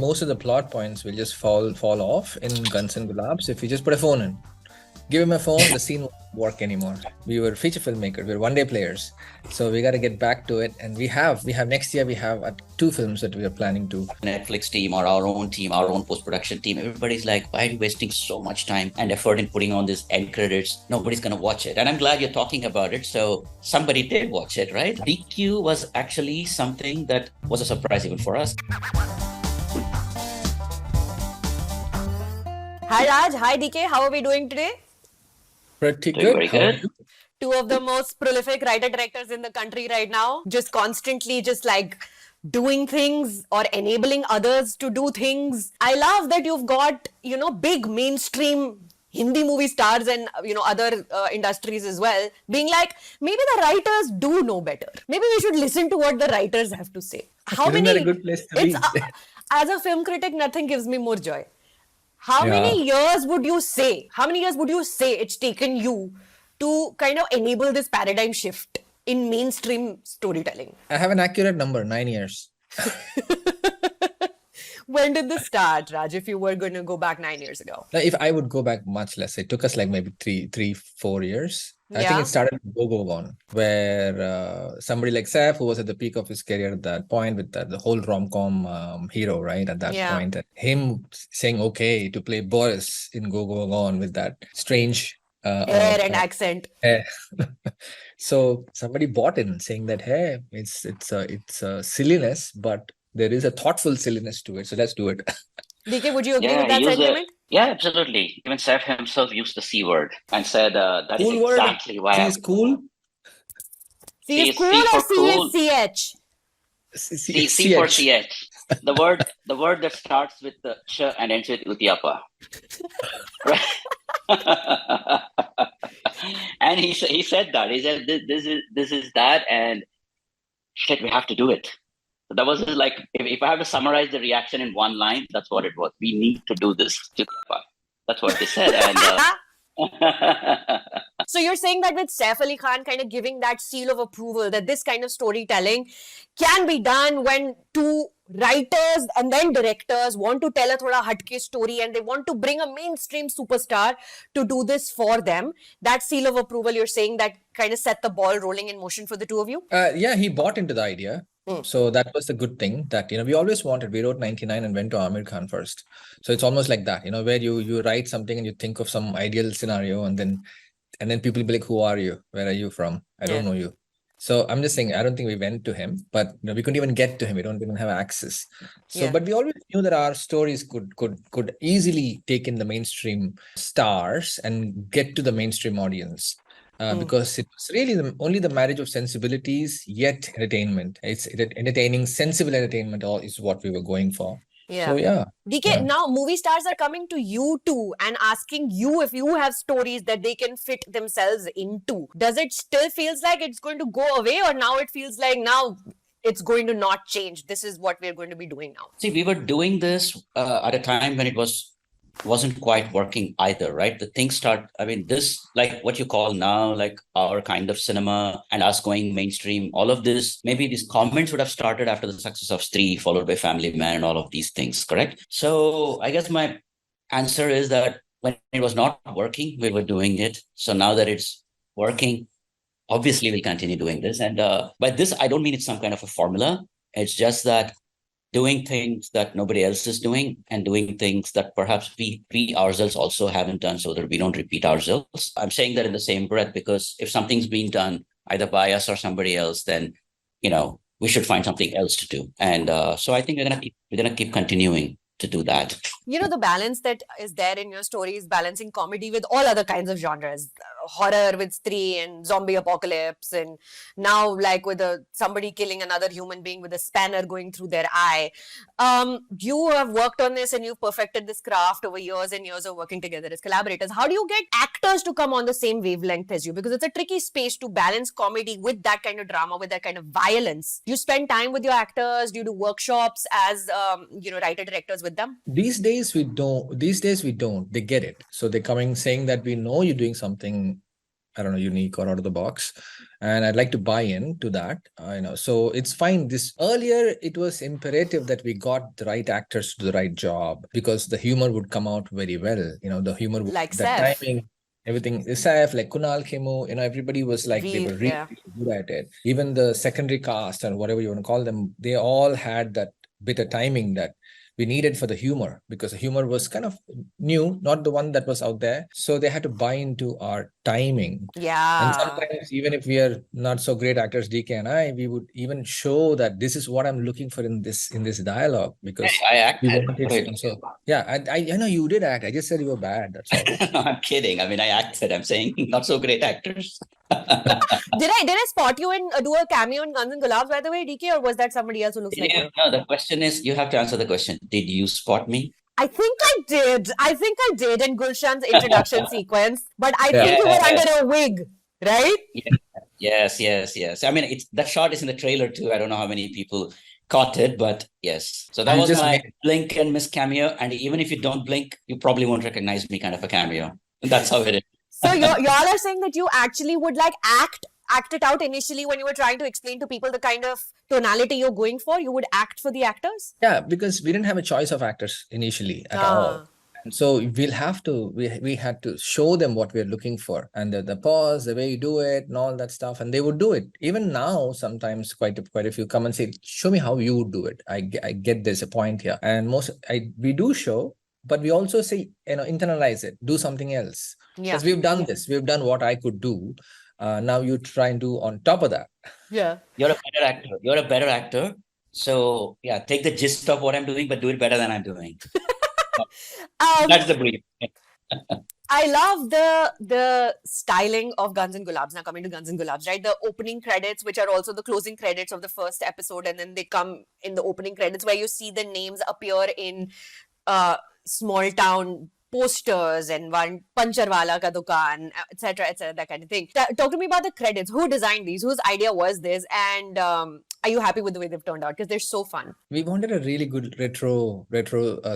Most of the plot points will just fall off in Guns and Gulaabs if you just put a phone in. Give him a phone, the scene won't work anymore. We were feature filmmakers, we were one-day players. So we got to get back to it. And we have next year, we have 2 films that we are planning to. Netflix team or our own team, our own post-production team, everybody's like, why are you wasting so much time and effort in putting on these end credits? Nobody's going to watch it. And I'm glad you're talking about it. So somebody did watch it, right? DQ was actually something that was a surprise even for us. Hi Raj, hi DK, how are we doing today? Pretty good. Very good. 2 of the most prolific writer-directors in the country right now, just constantly just like doing things or enabling others to do things. I love that you've got, big mainstream Hindi movie stars and, other industries as well, being like, maybe the writers do know better. Maybe we should listen to what the writers have to say. Isn't that a good place to be? As a film critic, nothing gives me more joy. How many years would you say it's taken you to kind of enable this paradigm shift in mainstream storytelling? I have an accurate number, 9 years. When did this start, Raj, if you were going to go back 9 years ago? If I would go back much less, it took us like maybe 4 years. I think it started with Go Gone, where somebody like Saif, who was at the peak of his career at that point, with the whole rom-com hero, right, at that point, and him saying okay to play Boris in Go Gone with that strange hair and accent. So somebody bought in, saying that, hey, it's a silliness, but there is a thoughtful silliness to it. So let's do it. DK, would you agree with that sentiment? Yeah, absolutely. Even Saif himself used the C word and said that cool is exactly word. why. C is cool? C is cool or C is CH? C for CH. The word that starts with the ch and ends with utyapa. Right? And he said that. He said this is that, and shit, we have to do it. So that was like, if I have to summarize the reaction in one line, that's what it was. We need to do this. That's what they said. And so you're saying that with Saif Ali Khan kind of giving that seal of approval, that this kind of storytelling can be done when 2 writers and then directors want to tell a thoda hatke story and they want to bring a mainstream superstar to do this for them. That seal of approval, you're saying, that kind of set the ball rolling in motion for the 2 of you? Yeah, he bought into the idea. So that was the good thing that, we always wanted. We wrote 99 and went to Amir Khan first. So it's almost like that, where you write something and you think of some ideal scenario and then people be like, who are you? Where are you from? I don't know you. So I'm just saying, I don't think we went to him, but we couldn't even get to him. We don't even have access. So, but we always knew that our stories could easily take in the mainstream stars and get to the mainstream audience. Because it was really only the marriage of sensibilities, yet entertainment. It's entertaining, sensible entertainment is what we were going for. So, DK, now movie stars are coming to you too and asking you if you have stories that they can fit themselves into. Does it still feels like it's going to go away, or now it feels like now it's going to not change? This is what we're going to be doing now. See, we were doing this at a time when it wasn't quite working either, right? The things this, like what you call now, like our kind of cinema and us going mainstream, all of this, maybe these comments would have started after the success of Stree, followed by Family Man and all of these things, correct? So I guess my answer is that when it was not working, we were doing it. So now that it's working, obviously we'll continue doing this. And by this, I don't mean it's some kind of a formula. It's just that doing things that nobody else is doing and doing things that perhaps we ourselves also haven't done, so that we don't repeat ourselves. I'm saying that in the same breath because if something's being done either by us or somebody else, then, we should find something else to do. And so I think we're gonna keep continuing to do that. The balance that is there in your story is balancing comedy with all other kinds of genres. Horror with Stree and zombie apocalypse, and now like with somebody killing another human being with a spanner going through their eye. You have worked on this and you've perfected this craft over years and years of working together as collaborators. How do you get actors to come on the same wavelength as you? Because it's a tricky space to balance comedy with that kind of drama, with that kind of violence. Do you spend time with your actors? Do you do workshops as writer-directors with them? These days we don't. They get it. So they're coming saying that we know you're doing something I don't know, unique or out of the box, and I'd like to buy into that. So it's fine. This earlier, it was imperative that we got the right actors to the right job because the humor would come out very well. The humor, Like the Saif. timing, everything. Saif, like Kunal Khemu, everybody was like they were really good at it. Even the secondary cast and whatever you want to call them, they all had that bit of timing that we needed for the humor, because the humor was kind of new, not the one that was out there. So they had to buy into our timing. Yeah. And sometimes, even if we are not so great actors, DK and I, we would even show that this is what I'm looking for in this dialogue, because I acted. I know you did act. I just said you were bad. That's all. No, I'm kidding. I mean, I acted. I'm saying not so great actors. Did I spot you and do a cameo in Guns and Gulaabs, by the way, DK, or was that somebody else who looks like you? No, the question is, you have to answer the question. Did you spot me? I think I did in Gulshan's introduction sequence, but I think you were under a wig, right? Yes. I mean, that shot is in the trailer too. I don't know how many people caught it, but yes. So that was my blink and miss cameo. And even if you don't blink, you probably won't recognize me kind of a cameo. That's how it is. So y'all are saying that you actually would like act it out initially when you were trying to explain to people the kind of tonality you're going for? You would act for the actors? Yeah, because we didn't have a choice of actors initially at all. And so we had to show them what we're looking for, and the pause, the way you do it and all that stuff, and they would do it. Even now, sometimes quite a few come and say, show me how you would do it. I get there's a point here. And we do show, but we also say, internalize it, do something else. Because we've done this. We've done what I could do. Now you try and do on top of that. Yeah. You're a better actor. So yeah, take the gist of what I'm doing, but do it better than I'm doing. That's the brief. I love the styling of Guns and Gulaabs. Now coming to Guns and Gulaabs, right? The opening credits, which are also the closing credits of the first episode, and then they come in the opening credits where you see the names appear in small town posters and one Pancharwala ka dukaan, etc., that kind of thing. Talk to me about the credits. Who designed these? Whose idea was this? And are you happy with the way they've turned out? Because they're so fun. We wanted a really good retro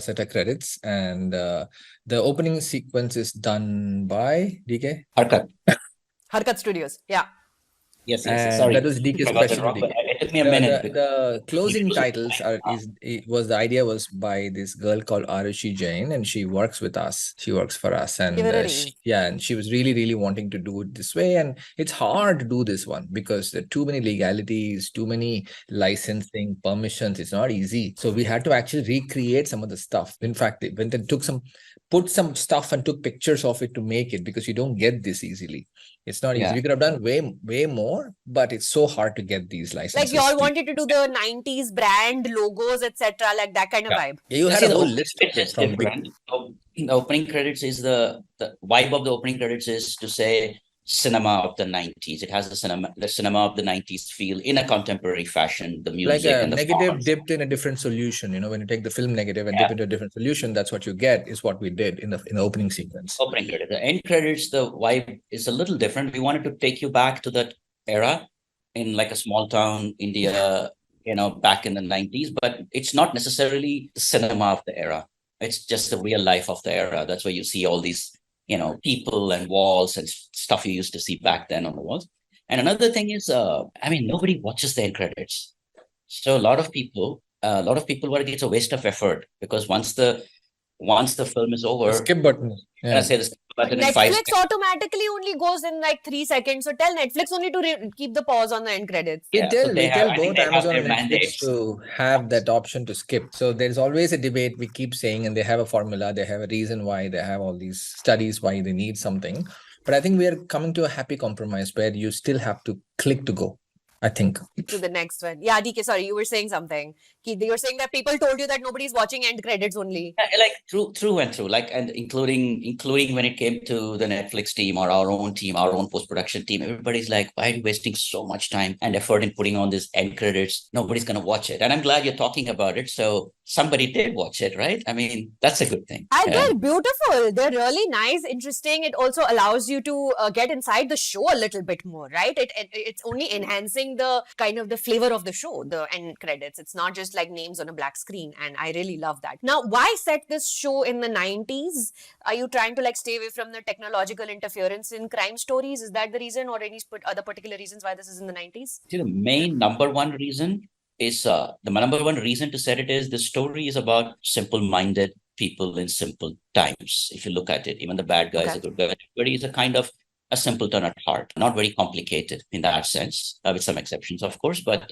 set of credits, and the opening sequence is done by DK. Harkat Studios. Yeah. Yes. Sorry, that was DK's question. It took me a minute. The closing titles the idea was by this girl called Arushi Jain, and she works with us. She works for us, and and she was really wanting to do it this way. And it's hard to do this one because there are too many legalities, too many licensing permissions. It's not easy. So we had to actually recreate some of the stuff. In fact, they went and put some stuff and took pictures of it to make it, because you don't get this easily. It's not easy. We could have done way more, but it's so hard to get these licenses. Like you all wanted to do the 90s brand logos, etc., like that kind of vibe. Yeah, you had a whole list of it from different. The opening credits is the vibe of the opening credits is to say cinema of the 90s. It has the cinema of the 90s feel in a contemporary fashion. The music, like a and the negative fonts. dipped in a different solution. When you take the film negative and dip into a different solution, that's what you get. Is what we did in the opening sequence. Opening credits. The end credits, the vibe is a little different. We wanted to take you back to that era in like a small town India, back in the 90s. But it's not necessarily the cinema of the era. It's just the real life of the era. That's where you see all these people and walls and stuff you used to see back then on the walls. And another thing is, nobody watches the end credits. So a lot of people worry it's a waste of effort, because once the film is over, the skip button. I say the skip button in 5 Netflix seconds. automatically only goes in like 3 seconds. So tell Netflix only to keep the pause on the end credits. We tell I both think they have Amazon their and Netflix mandates. to have that option to skip. So there's always a debate. We keep saying, and they have a formula. They have a reason why they have all these studies, why they need something. But I think we are coming to a happy compromise where you still have to click to go, I think. To the next one. Yeah, DK, sorry, you were saying something. You were saying that people told you that nobody's watching end credits only. Like through and through, like, and including when it came to the Netflix team or our own team, our own post-production team, everybody's like, why are you wasting so much time and effort in putting on this end credits? Nobody's going to watch it. And I'm glad you're talking about it. So somebody did watch it, right? I mean, that's a good thing. They're beautiful. They're really nice, interesting. It also allows you to get inside the show a little bit more, right? It's only enhancing giving the kind of the flavor of the show, the end credits. It's not just like names on a black screen, and I really love that. Now, why set this show in the 90s? Are you trying to like stay away from the technological interference in crime stories? Is that the reason, or any other particular reasons why this is in the 90s? The main number one reason is the number one reason to set it is the story is about simple-minded people in simple times. If you look at it, even the bad guys, the good guys, everybody is a kind of a simpleton at heart, not very complicated in that sense, with some exceptions, of course, but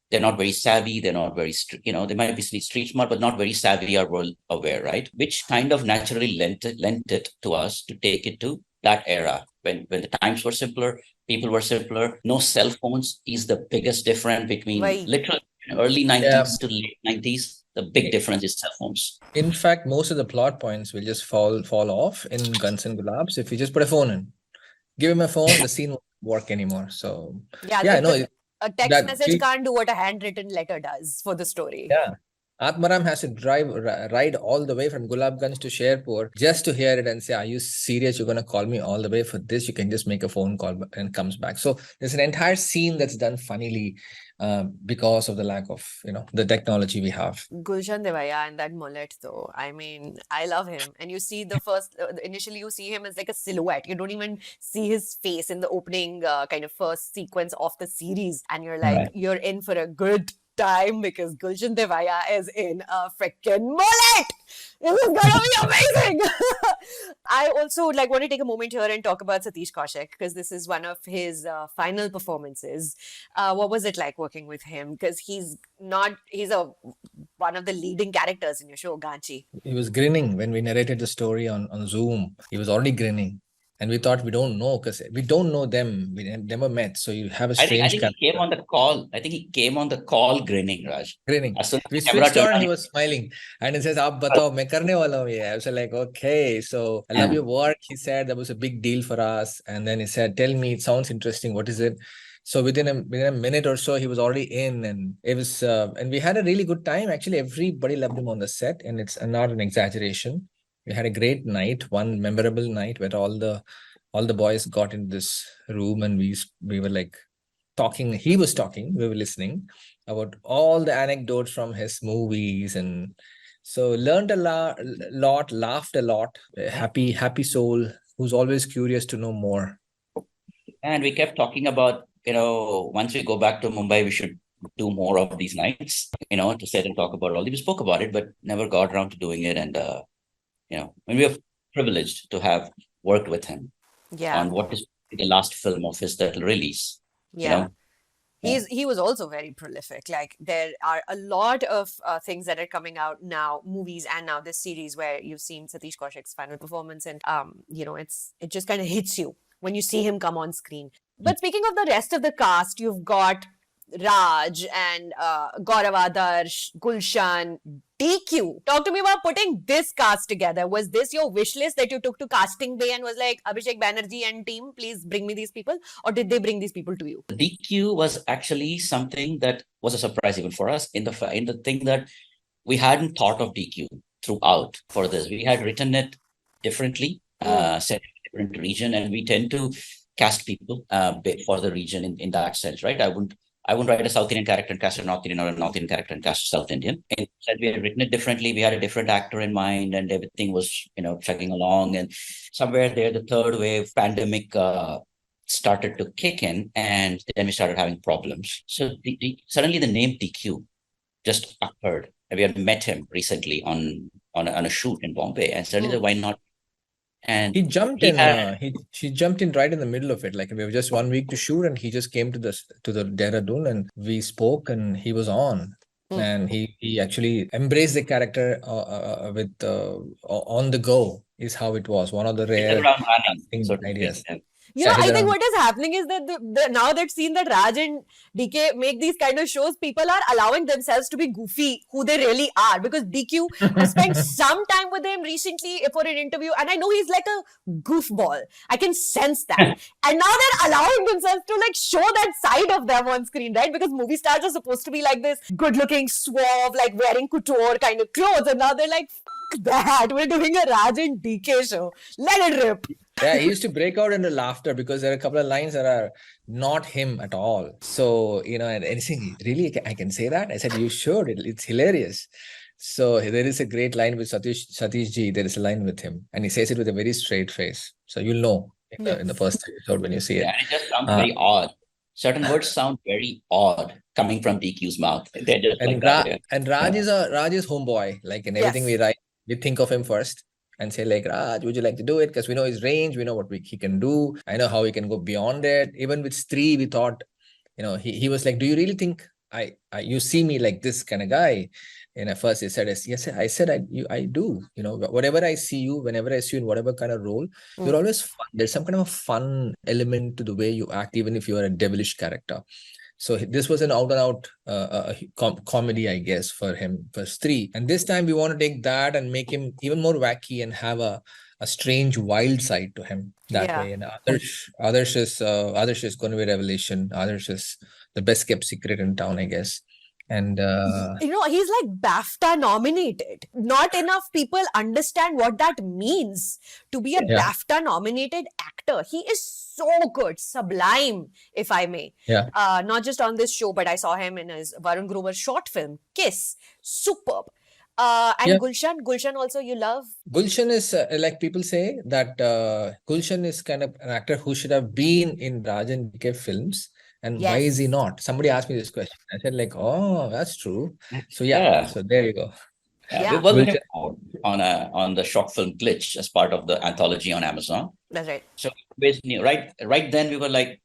they're not very savvy. They're not very, they might be street smart, but not very savvy or world aware, right? Which kind of naturally lent it to us to take it to that era when the times were simpler, people were simpler. No cell phones is the biggest difference between literally early 90s to late 90s. The big difference is cell phones. In fact, most of the plot points will just fall off in Guns and Gulaabs if you just put a phone in. Give him a phone, the scene won't work anymore. So a text message can't do what a handwritten letter does for the story. Yeah. Atmaram has to ride all the way from Gulabganj to Sherpur just to hear it and say, are you serious? You're going to call me all the way for this? You can just make a phone call and comes back. So there's an entire scene that's done funnily because of the lack of, the technology we have. Gulshan Devaya and that mullet though, I mean, I love him. And you see the first, initially you see him as like a silhouette. You don't even see his face in the opening kind of first sequence of the series. And you're like, you're in for a good time because Gulshan Devaya is in a freaking mullet. This is gonna be amazing. I also would want to take a moment here and talk about Satish Kaushik because this is one of his final performances. What was it like working with him? Because he's one of the leading characters in your show, Ganchi. He was grinning when we narrated the story on Zoom. He was already grinning. And we thought we don't know because we don't know them. We never met. So you have a strange I think he came on the call. I think he came on the call grinning, Raj. Grinning. We switched on, he was smiling. And he says, Aap batao, main karne wala hu ye. I was like, okay, so I love your work. He said that was a big deal for us. And then he said, tell me, it sounds interesting. What is it? So within a minute or so, he was already in, and it was, and we had a really good time. Actually, everybody loved him on the set, and it's not an exaggeration. We had a great night, one memorable night where all the boys got in this room and we were like talking. He was talking, we were listening about all the anecdotes from his movies, and so learned a lot, laughed a lot. A happy soul who's always curious to know more. And we kept talking about, once we go back to Mumbai, we should do more of these nights, to sit and talk about all. We spoke about it, but never got around to doing it. And when we are privileged to have worked with him on what is the last film of his that release. He was also very prolific. Like there are a lot of things that are coming out now, movies and now this series where you've seen Satish Kaushik's final performance, and it just kind of hits you when you see him come on screen. But speaking of the rest of the cast, you've got Raj and Gaurav Adarsh, Gulshan, DQ. Talk to me about putting this cast together. Was this your wish list that you took to casting bay and was like, Abhishek Banerjee and team, please bring me these people? Or did they bring these people to you? DQ was actually something that was a surprise even for us in the thing that we hadn't thought of DQ throughout for this. We had written it differently, set in a different region, and we tend to cast people for the region in that sense, right? I wouldn't write a South Indian character and cast a North Indian, or a North Indian character and cast a South Indian. Instead, we had written it differently. We had a different actor in mind, and everything was, chugging along. And somewhere there, the third wave pandemic started to kick in, and then we started having problems. So suddenly, the name DQ just occurred. And we had met him recently on a shoot in Bombay, and suddenly, why not? And he jumped in. He jumped in right in the middle of it. Like we have just 1 week to shoot, and he just came to the Dehradun, and we spoke, and he was on, and he actually embraced the character with on the go. Is how it was. One of the rare ideas. I think what is happening is that now that seen that Raj and DK make these kind of shows, people are allowing themselves to be goofy who they really are, because DQ, I spent some time with him recently for an interview, and I know he's like a goofball. I can sense that. And now they're allowing themselves to like show that side of them on screen, right? Because movie stars are supposed to be like this good-looking, suave, like wearing couture kind of clothes, and now they're like, fuck that, we're doing a Raj and DK show. Let it rip. Yeah, he used to break out into laughter because there are a couple of lines that are not him at all. So, and anything, really, I can say that? I said, you should. It's hilarious. So there is a great line with Satish Ji. There is a line with him, and he says it with a very straight face. So you'll know in the first episode when you see it. Yeah, it just sounds very odd. Certain words sound very odd coming from DQ's mouth. They're just and like that. Yeah. And Raj is homeboy. Like in everything we write, we think of him first and say like, Raj, would you like to do it? Because we know his range, we know what he can do. I know how he can go beyond it. Even with Stree, we thought, he was like, do you really think you see me like this kind of guy? And at first he said, yes, I said, I do, whatever I see you, whenever I see you in whatever kind of role, you're always fun. There's some kind of a fun element to the way you act, even if you are a devilish character. So this was an out and out comedy, I guess, for him, for Stree. And this time we want to take that and make him even more wacky and have a strange, wild side to him that way. And Adarsh is going to be a revelation. Adarsh is the best kept secret in town, I guess. And he's like BAFTA nominated. Not enough people understand what that means to be a BAFTA nominated actor. He is so good, sublime, if I may. Yeah. Not just on this show, but I saw him in his Varun Grover short film, Kiss. Superb. And Gulshan also you love? Gulshan is like people say that Gulshan is kind of an actor who should have been in Raj and DK films. And why is he not? Somebody asked me this question. I said like, oh, that's true. So so there you go. We worked with him on the short film Glitch as part of the anthology on Amazon. That's right. So basically, right then we were like,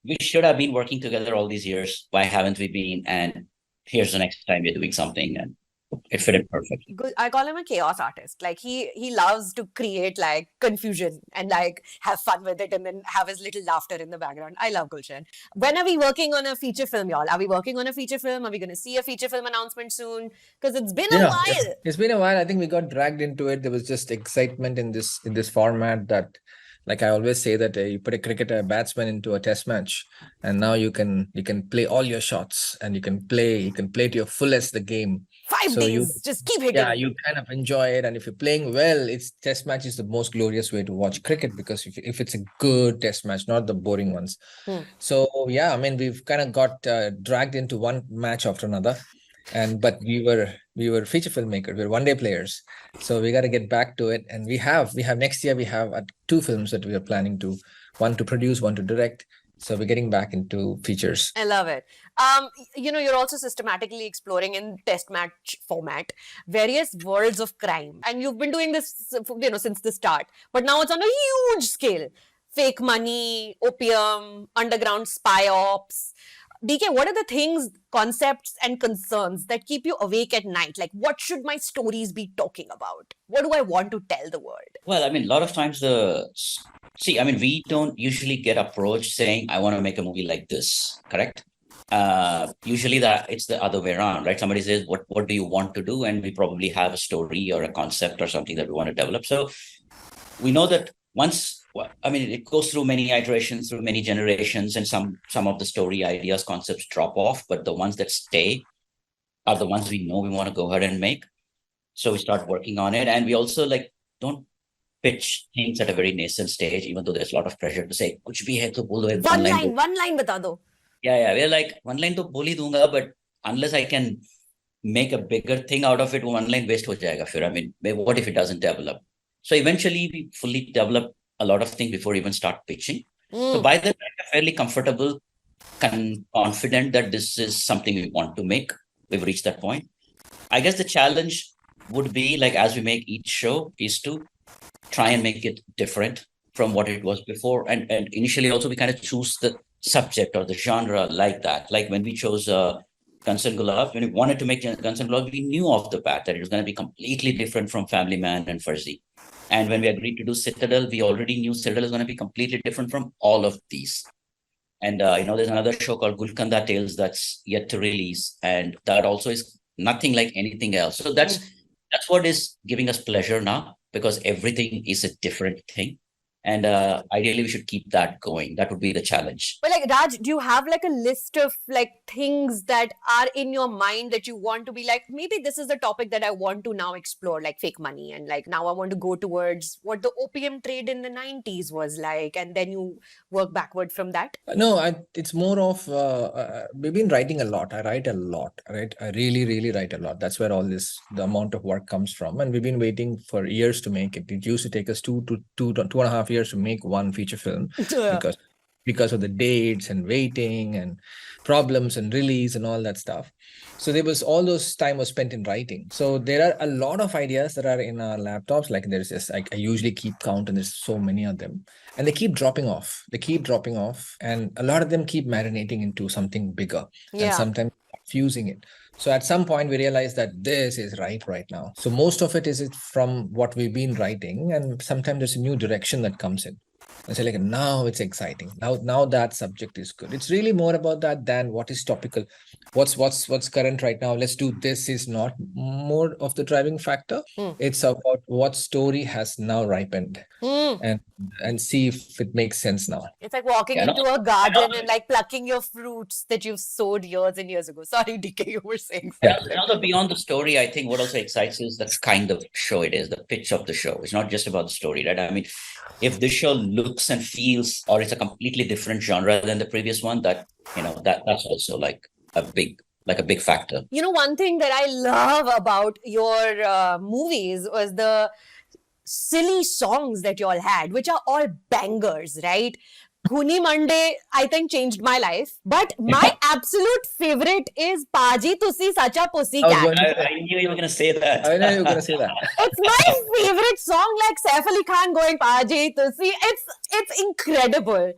we should have been working together all these years. Why haven't we been? And here's the next time we're doing something, and it fit in perfectly. I call him a chaos artist. Like he loves to create like confusion and like have fun with it and then have his little laughter in the background. I love Gulshan. When are we working on a feature film, y'all? Are we working on a feature film? Are we going to see a feature film announcement soon? Because it's been a while. It's been a while. I think we got dragged into it. There was just excitement in this format that, like I always say, that you put a batsman into a test match, and now you can play all your shots and you can play to your fullest the game. 5 days, just keep hitting. Yeah, you kind of enjoy it, and if you're playing well, test match is the most glorious way to watch cricket, because if it's a good test match, not the boring ones. So yeah, I mean, we've kind of got dragged into one match after another, but we were feature filmmakers, we were one-day players, so we got to get back to it. And we have next year we have 2 films that we are planning to, one to produce, one to direct. So we're getting back into features. I love it. You're also systematically exploring in test match format various worlds of crime. And you've been doing this, since the start. But now it's on a huge scale. Fake money, opium, underground spy ops. DK, what are the things, concepts and concerns that keep you awake at night? Like, what should my stories be talking about? What do I want to tell the world? Well, I mean, a lot of times we don't usually get approached saying, I want to make a movie like this, correct? Usually it's the other way around, right? Somebody says, what do you want to do? And we probably have a story or a concept or something that we want to develop. So we know that it goes through many iterations, through many generations, and some of the story ideas, concepts drop off, but the ones that stay are the ones we know we want to go ahead and make. So we start working on it, and we also don't pitch things at a very nascent stage, even though there's a lot of pressure to say, kuch bhi hai to bolo. One line bata do. Yeah. We're like, one line to bol hi dunga, but unless I can make a bigger thing out of it, one line waste ho jayega fir. I mean, what if it doesn't develop? So eventually we fully develop a lot of things before we even start pitching. So by then I'm fairly comfortable, confident that this is something we want to make. We've reached that point. I guess the challenge would be, like, as we make each show, is to try and make it different from what it was before. And initially also we kind of choose the subject or the genre like that. Like when we chose Guns and Gulaabs, when we wanted to make Guns and Gulaabs, we knew off the bat that it was going to be completely different from Family Man and Farzi. And when we agreed to do Citadel, we already knew Citadel is going to be completely different from all of these. And, there's another show called Gulkanda Tales that's yet to release. And that also is nothing like anything else. So that's what is giving us pleasure now, because everything is a different thing. And ideally, we should keep that going. That would be the challenge. But like, Raj, do you have like a list of like things that are in your mind that you want to be like, maybe this is the topic that I want to now explore, like fake money, and like now I want to go towards what the opium trade in the 90s was like, and then you work backward from that? No, it's more of we've been writing a lot. I write a lot, right? I really, really write a lot. That's where all the amount of work comes from. And we've been waiting for years to make it. It used to take us two and a half years to make one feature film because of the dates and waiting and problems and release and all that stuff. So there was all those time was spent in writing. So there are a lot of ideas that are in our laptops. Like there's this, I usually keep count, and there's so many of them, and they keep dropping off. And a lot of them keep marinating into something bigger, and sometimes fusing it. So at some point we realize that this is right now. So most of it is from what we've been writing, and sometimes there's a new direction that comes in. And so like, now it's exciting. Now that subject is good. It's really more about that than what is topical. What's current right now. Let's do this is not more of the driving factor. It's about what story has now ripened and see if it makes sense now. It's like walking into a garden and like plucking your fruits that you've sowed years and years ago. Sorry, DK, you were saying something. And also beyond the story, I think what also excites is the kind of show it is, the pitch of the show. It's not just about the story, right? I mean, if this show looks and feels, or it's a completely different genre than the previous one, that's also like a big factor. You know, one thing that I love about your movies was the silly songs that you all had, which are all bangers, right? Khuni Monday, I think, changed my life. But my absolute favorite is Paji Tusi Sacha Pussycat. I knew you were going to say that. I know you were going to say that. It's my favorite song, like Saif Ali Khan going Paji Tusi. It's incredible.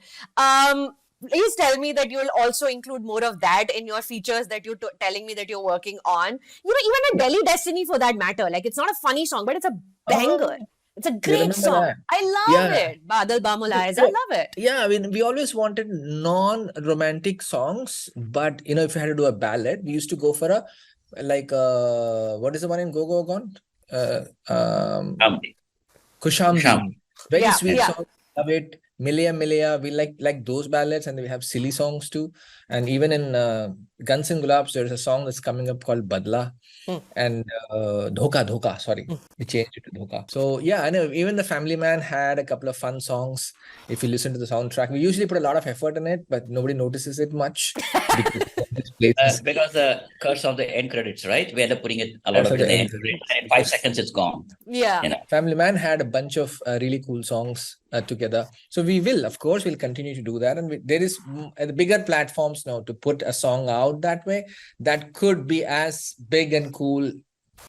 Please tell me that you'll also include more of that in your features that you're telling me that you're working on. You know, even a Delhi Destiny for that matter. Like, it's not a funny song, but it's a banger. It's a great song. That? I love it. Badal Bamulais. I love it. Yeah, I mean, we always wanted non-romantic songs, but you know, if you had to do a ballad, we used to go for a what is the one in Go Go Gone? Kushamdi. Very sweet song. Love it. Milia Milia. We like those ballads, and we have silly songs too. And even in Guns and Gulaabs, there's a song that's coming up called Badla. And Dhoka, sorry. We changed it to Dhoka. So yeah, I know even the Family Man had a couple of fun songs. If you listen to the soundtrack, we usually put a lot of effort in it, but nobody notices it much. Because the curse of the end credits, right? We end up putting it a lot of the end credits, and in 5 seconds it's gone. Yeah. You know? Family Man had a bunch of really cool songs together. So we'll continue to do that. And there is the bigger platforms now to put a song out that way that could be as big and cool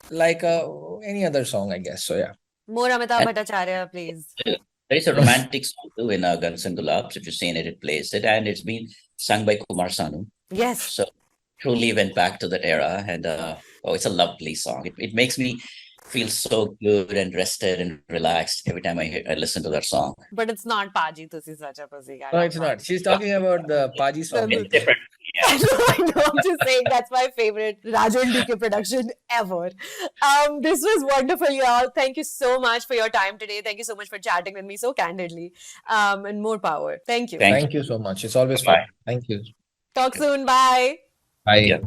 like any other song, I guess. So yeah. More Amitabh Bhattacharya, please. There is a romantic song too in Guns and Gulaabs. If you've seen it, it plays it, and it's been sung by Kumar Sanu. Yes. So truly went back to that era, and it's a lovely song. It makes me feel so good and rested and relaxed every time I listen to that song. But it's not Paji Tusi Sacha Pussycat. No, it's not. She's talking about the Paji song. It's different. Yeah. I know, I'm just saying that's my favorite Raj and DK production ever. This was wonderful, y'all. Thank you so much for your time today. Thank you so much for chatting with me so candidly. And more power. Thank you. Thank you so much. It's always fun. Thank you. Talk soon. Bye. Bye. Yeah.